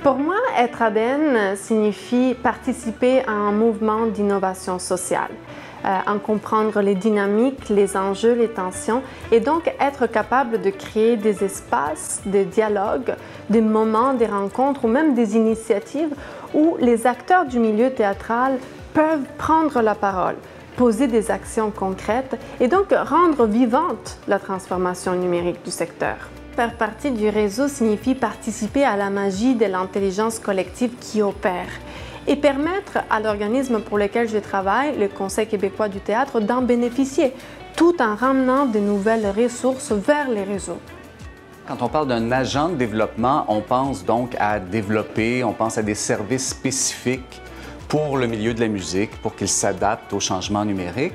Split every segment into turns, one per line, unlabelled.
Pour moi, être ADN signifie participer à un mouvement d'innovation sociale, en comprendre les dynamiques, les enjeux, les tensions, et donc être capable de créer des espaces de dialogue, des moments, des rencontres ou même des initiatives où les acteurs du milieu théâtral peuvent prendre la parole, poser des actions concrètes et donc rendre vivante la transformation numérique du secteur. Faire partie du réseau signifie participer à la magie de l'intelligence collective qui opère et permettre à l'organisme pour lequel je travaille, le Conseil québécois du théâtre, d'en bénéficier, tout en ramenant de nouvelles ressources vers les réseaux.
Quand on parle d'un agent de développement, on pense donc à développer, on pense à des services spécifiques pour le milieu de la musique, pour qu'il s'adapte au changement numérique.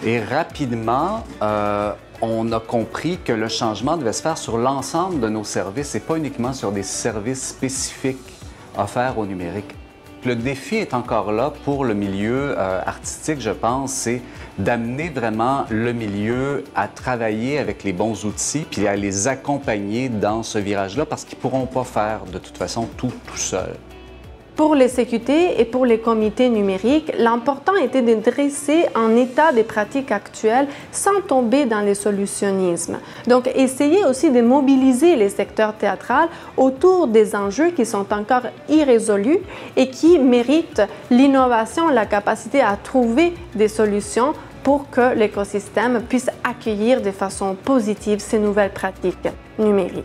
Et rapidement, on a compris que le changement devait se faire sur l'ensemble de nos services et pas uniquement sur des services spécifiques offerts au numérique. Le défi est encore là pour le milieu artistique, je pense, c'est d'amener vraiment le milieu à travailler avec les bons outils puis à les accompagner dans ce virage-là parce qu'ils ne pourront pas faire de toute façon tout seuls.
Pour les CQT et pour les comités numériques, l'important était de dresser un état des pratiques actuelles sans tomber dans le solutionnisme. Donc, essayer aussi de mobiliser les secteurs théâtraux autour des enjeux qui sont encore irrésolus et qui méritent l'innovation, la capacité à trouver des solutions pour que l'écosystème puisse accueillir de façon positive ces nouvelles pratiques numériques.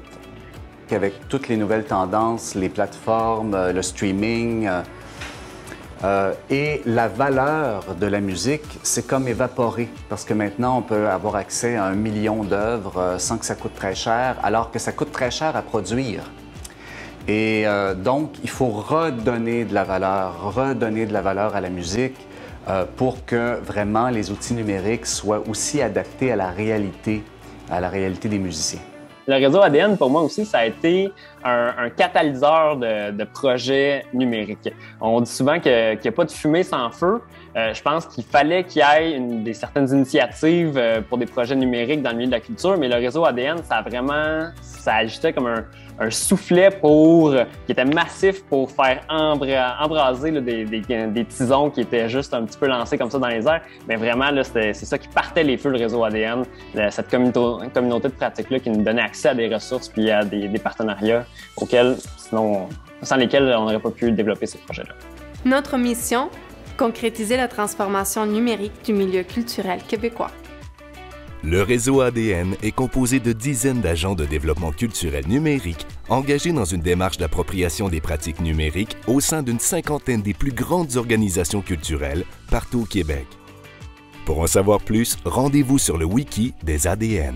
Avec toutes les nouvelles tendances, les plateformes, le streaming et la valeur de la musique, c'est comme évaporé parce que maintenant, on peut avoir accès à 1 million d'œuvres sans que ça coûte très cher, alors que ça coûte très cher à produire. Et donc, il faut redonner de la valeur à la musique pour que vraiment les outils numériques soient aussi adaptés à la réalité des musiciens.
Le réseau ADN, pour moi aussi, ça a été un catalyseur de projets numériques. On dit souvent qu'il n'y a pas de fumée sans feu. Je pense qu'il fallait qu'il y ait certaines initiatives pour des projets numériques dans le milieu de la culture, mais le réseau ADN, ça agissait comme un soufflet qui était massif pour faire embraser là, des tisons qui étaient juste un petit peu lancés comme ça dans les airs. Mais vraiment, c'est ça qui partait les feux, le réseau ADN, cette communauté de pratique-là qui nous donnait accès à des ressources puis à des partenariats sans lesquels on n'aurait pas pu développer ces projets-là.
Notre mission, concrétiser la transformation numérique du milieu culturel québécois.
Le réseau ADN est composé de dizaines d'agents de développement culturel numérique engagés dans une démarche d'appropriation des pratiques numériques au sein d'une cinquantaine des plus grandes organisations culturelles partout au Québec. Pour en savoir plus, rendez-vous sur le wiki des ADN.